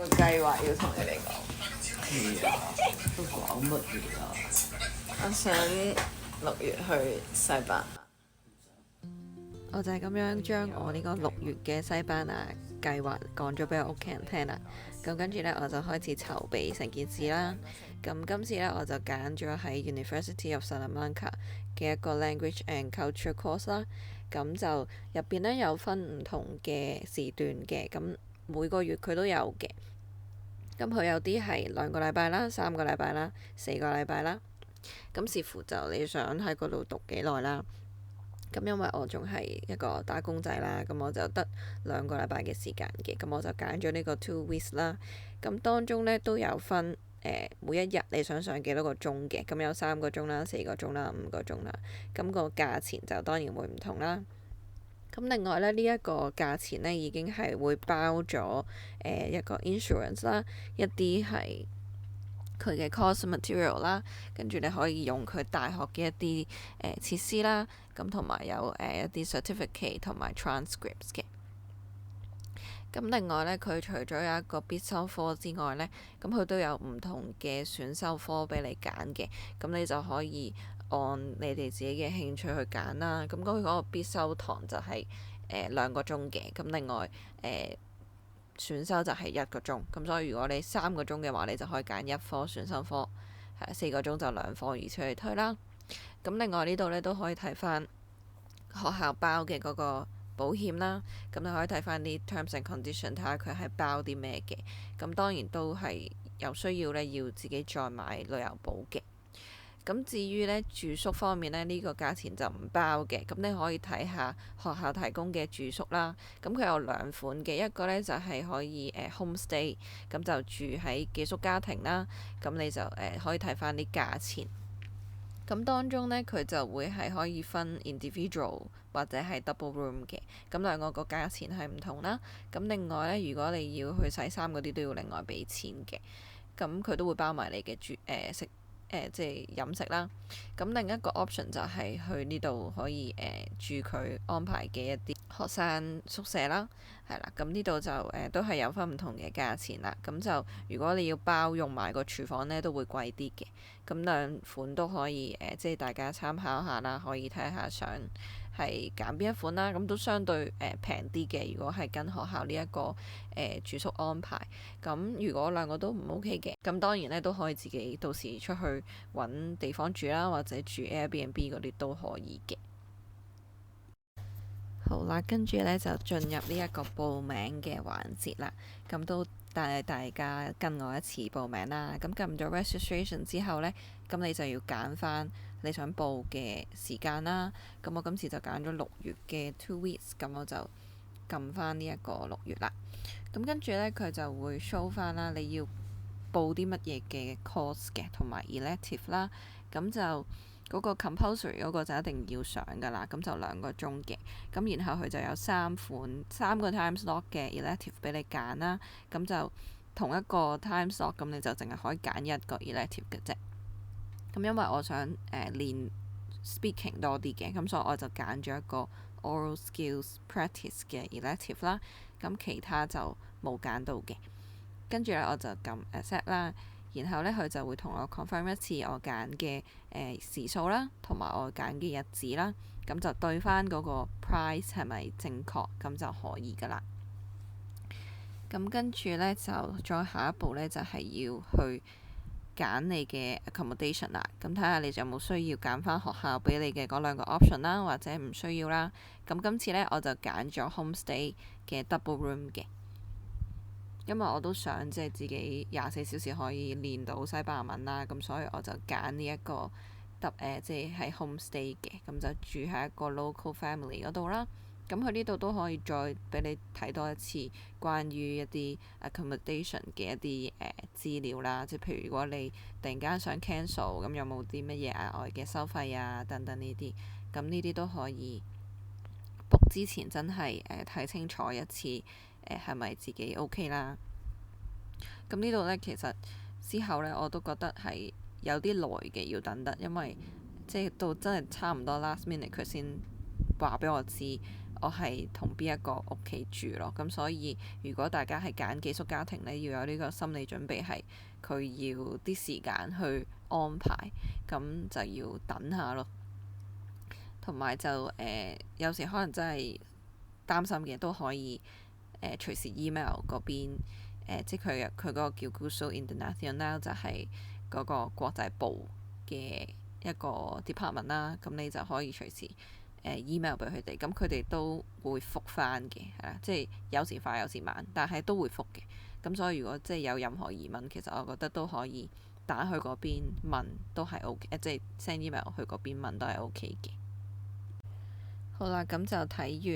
個計劃要同你哋講。係啊，都講乜嘢啊？我想6月去西班牙。我就係咁樣將我呢個6月嘅西班牙計劃講咗俾我屋企人聽啦。咁跟住呢，我就開始籌備成件事啦。咁今次呢，我就揀咗喺 University of Salamanca 嘅一個 Language and Culture course 啦。咁就入邊呢，有分唔同嘅時段嘅，咁每個月佢都有嘅。咁佢有啲係2個禮拜啦、3個禮拜啦、4個禮拜啦。咁視乎就你想喺嗰度讀幾耐啦。咁因為我仲係一個打工仔啦，咁我就得2個禮拜嘅時間嘅，咁我就揀咗呢個 2 weeks 啦。咁當中呢都有分每一日你想上幾多個鐘嘅，咁有3個鐘啦、4個鐘啦、5個鐘啦。咁個價錢就當然會唔同啦。咁另外呢，呢一個價錢呢已經係會包咗一個 insurance 啦，一啲係佢嘅 course material 啦，跟住你可以用佢大學嘅一啲設施啦，咁同埋有一啲 certificate 同埋 transcripts 嘅。咁另外呢，佢除咗有一個必修科之外呢，咁佢都有唔同嘅選修科俾你揀嘅，咁你就可以按你哋自己嘅興趣去揀啦。咁佢嗰個必修堂就係2個鐘嘅，咁另外選修就係1個鐘，咁所以如果你3個鐘嘅話，你就可以揀1科選修科，4個鐘就2科，以此類推啦。咁另外呢度呢，都可以睇翻學校包嘅嗰個保險啦，咁你可以睇翻啲 terms and condition，睇下佢係包啲咩嘅。咁當然都係有需要呢，要自己再買旅遊保嘅。咁至於呢住宿方面呢，呢個價錢就唔包嘅。咁你可以睇下學校提供嘅住宿啦。咁佢有2款嘅，一個呢就係可以homestay，咁就住喺寄宿家庭啦。咁你就可以睇翻啲價錢。咁當中呢，佢就會係可以分 individual 或者係 double room 嘅。咁兩個價錢係唔同啦。咁另外呢，如果你要去洗衫嗰啲都要另外俾錢嘅。咁佢都會包埋你嘅食。即係飲食啦。咁另一個 option 就係去呢度可以住佢安排嘅一啲學生宿舍啦，係啦。咁呢度就都係有分唔同嘅價錢啦。咁就如果你要包用埋個廚房呢，都會貴啲嘅。咁2款都可以即係大家參考下啦，可以睇下想係揀邊一款啦。咁都相對平啲嘅。如果係跟學校呢一個住宿安排，咁如果2個都唔 OK 嘅，咁當然咧都可以自己到時出去揾地方住啦，或者住 Airbnb 嗰啲都可以嘅。好啦，跟住呢就進入呢一個報名嘅環節啦。咁都帶大家跟我一齊報名啦。咁撳咗 registration 之後呢，咁你就要揀翻你想報嘅時間啦。咁我今次就揀咗6月嘅 2 weeks，咁我就撳翻呢一個6月啦。咁跟住呢，佢就會 show 翻啦，你要報啲乜嘢嘅 course 嘅，同埋 elective 啦。咁就嗰個 compulsory 嗰個就一定要上噶啦。咁就2個鐘嘅。咁然後佢就有3個 time slot 嘅 elective 俾你揀啦。咁就同一個 time slot，咁你就淨係可以揀1個 elective 嘅啫。咁因為我想練 speaking 多啲嘅，咁所以我就揀咗一個 oral skills practice 嘅 elective 啦。咁其他就冇揀到嘅。跟住呢，我就撳 accept 啦。然後呢，佢就會同我 confirm 一次我揀嘅時數啦，同埋我揀嘅日子啦。咁就對翻嗰個 price 係咪正確，咁就可以噶啦。咁跟住呢，就再下一步呢，就係要去揀你嘅 accommodation 啦。咁睇下你有冇需要揀翻學校俾你嘅嗰2個 option 啦，或者唔需要啦。咁今次呢，我就揀咗 homestay 嘅 double room 嘅。因為我都想即係自己24小時可以練到西班牙文啦，咁所以我就揀呢一個即係喺 homestay 嘅，咁就住喺一個 local family 嗰度啦。咁佢呢度都可以再俾你睇多一次關於一啲 accommodation 嘅一啲資料啦，即係譬如如果你突然間想 cancel，咁有冇啲乜嘢額外嘅收費啊等等呢啲，咁呢啲都可以 book 之前真係睇清楚一次。係咪自己 OK 啦？咁呢度呢，其實之後呢，我都覺得係有啲耐嘅，要等得，因為即係到真係差唔多 last minute 佢先話俾我知，我係同邊一個屋企住咯。咁所以如果大家係揀寄宿家庭呢，要有呢個心理準備係佢要啲時間去安排，咁就要等下咯。同埋就有時可能真係擔心嘅都可以隨時 email 嗰邊即係佢嗰個叫 Gusto International 就係嗰個國際部嘅一個 department 啦。咁你就可以隨時email 俾佢哋，咁佢哋都會覆返嘅，係啦，即係有時快有時慢，但係都會覆嘅。咁所以如果即係有任何疑問，其實我覺得都可以打去嗰邊問都係 OK，即係 send email 去嗰邊問都係 OK 嘅。好啦，咁就睇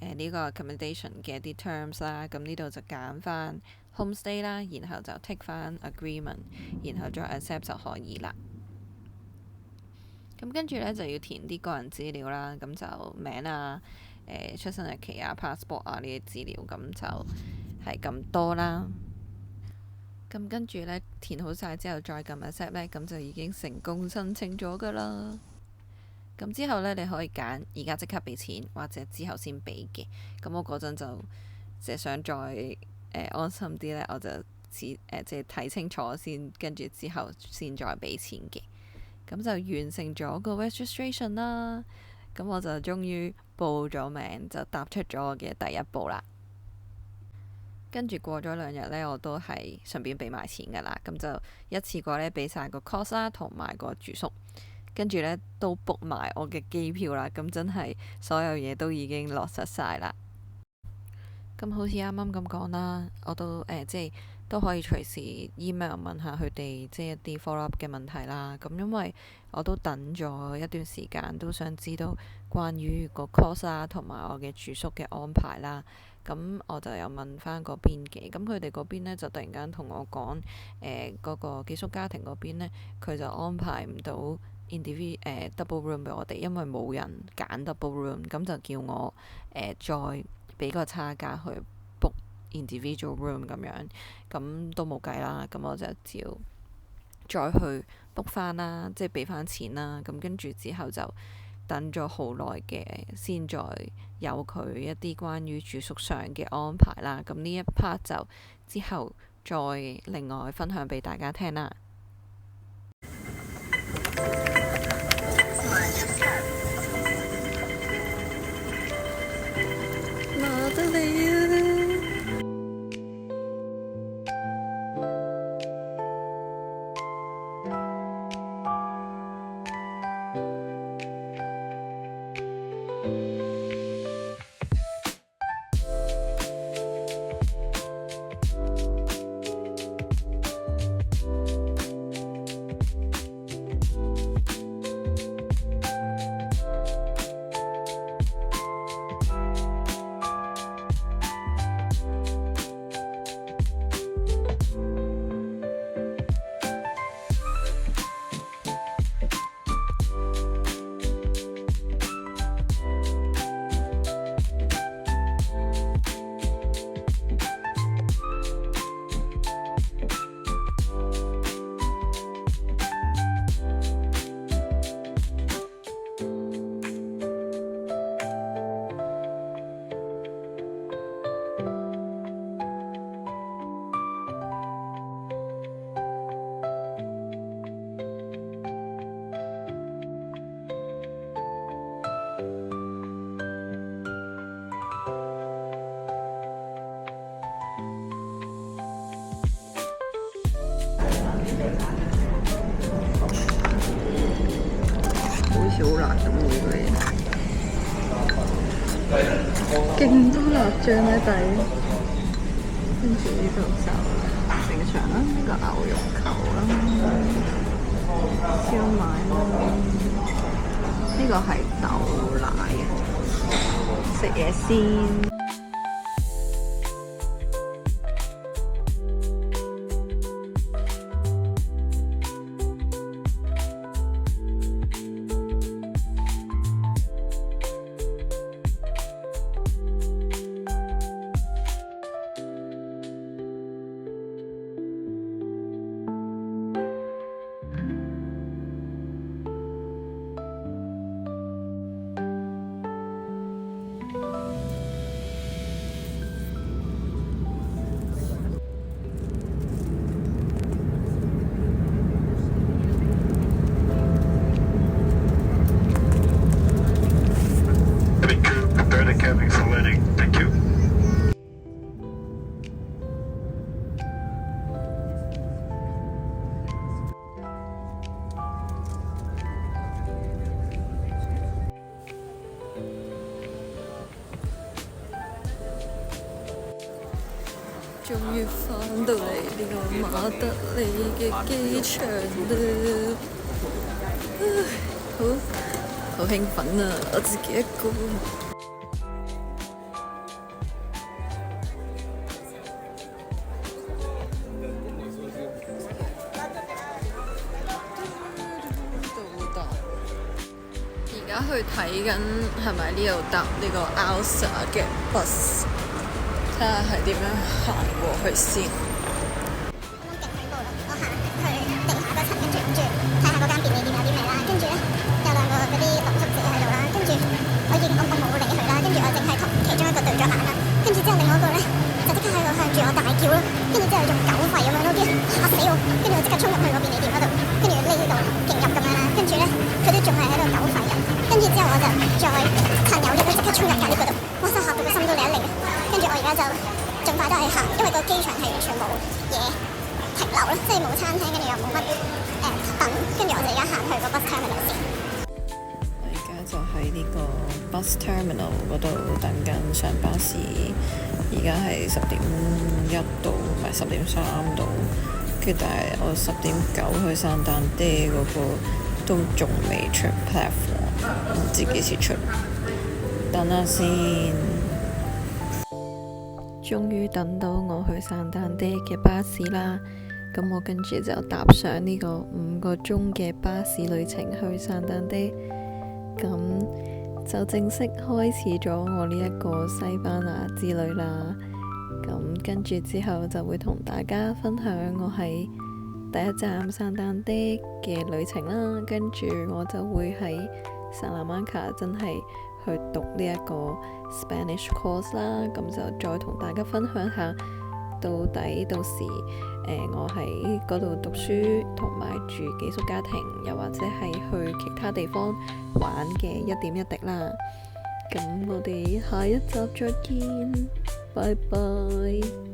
完呢個 accommodation 嘅啲 terms 啦，咁呢度就揀翻 homestay 啦，然後就 tick 翻 agreement，然後再 accept 就可以啦。咁跟住呢，就要填啲個人資料啦，咁就名啊、出生日期啊、passport 啊呢啲資料，咁就係咁多啦。咁跟住呢，填好晒之後再撳 accept 呢，咁就已經成功申請咗㗎啦。咁之後呢，你可以揀而家即刻俾錢，或者之後先俾嘅。咁我嗰陣就即係想再安心啲呢，我就即係睇清楚先，跟住之後先再俾錢嘅。咁就完成咗個 registration 啦。咁我就終於報咗名，就踏出咗我嘅第一步啦。跟住過咗2日呢，我都係順便俾埋錢㗎啦。咁就一次過呢，俾晒個 cost 啦，同埋個住宿。跟住呢，都 book 埋我嘅機票啦，咁真係所有嘢都已經落實晒啦。咁好似啱啱咁講啦，我都即係都可以隨時 email 問下佢哋，即係一啲 follow up 嘅問題啦。咁因為我都等咗一段時間，都想知道關於個 course 啦，同埋我嘅住宿嘅安排啦。咁我就有問翻嗰邊嘅，咁佢哋嗰邊呢，就突然間同我講，嗰個寄宿家庭嗰邊呢，佢就安排唔到double room 俾我哋，因為冇人揀 double room，咁就叫我再俾個差價去 book individual room 咁樣，咁都冇計啦，咁我就照再去 book 翻啦，即係俾翻錢啦，咁跟住之後就等咗好耐嘅，先再有佢一啲關於住宿上嘅安排啦。咁呢一 part 就之後再另外分享俾大家聽啦。拿得嚟啊！好似好辣咁喎，呢個嘢，勁多辣醬喺底。跟住呢度就正常啦，呢個牛肉球啦，燒賣啦，呢個係豆奶，食嘢先。終於返到嚟呢個馬德里嘅機場啦！好興奮啊！我自己一個。而家去睇緊係咪呢度搭呢個 ALSA 嘅 bus， 睇下係點樣行過去先。啱啱勁恐怖啦！我行去地下嗰層，跟住諗住睇下嗰間便利店有啲咩啦，跟住咧有兩個嗰啲露宿者喺度啦，跟住我冇理佢啦，跟住我淨係同其中一個對咗眼啦，跟住之後另外一個咧就即刻喺度向住我大叫啦，跟住之後用狗吠咁樣咯，啲嚇死我，跟住我即刻衝入去個便利店嗰度，跟住匿喺度勁入咁樣啦，跟住咧佢都仲係喺度狗吠嘅，跟住之後我就再趁有力即刻衝入隔離嗰度，哇！真係嚇到個心都離一離，跟住我而家就盡快都係行，因為個機場係完全冇嘢停留啦，即係冇餐廳，跟住又冇乜等，跟住我哋而家行去個 bus terminal 先。我而家就喺呢個 bus terminal 嗰度等緊上巴士，而家係10:01到，唔係10:03到，跟住但係我10:09去山丹爹嗰個都仲未出 platform， 唔知幾時出，等下先。終於等到我去散丹爹嘅巴士啦，咁我跟住就搭上呢個5個鐘嘅巴士旅程去散丹爹，咁就正式開始咗我呢一個西班牙之旅啦。咁跟住之後就會同大家分享我喺第一站散丹爹嘅旅程啦，跟住我就會喺Salamanca真係去讀呢一個 Spanish course 啦，咁就再同大家分享下到底到時我喺嗰度讀書同埋住寄宿家庭，又或者係去其他地方玩嘅一點一滴啦。咁我哋下一集再見，拜拜。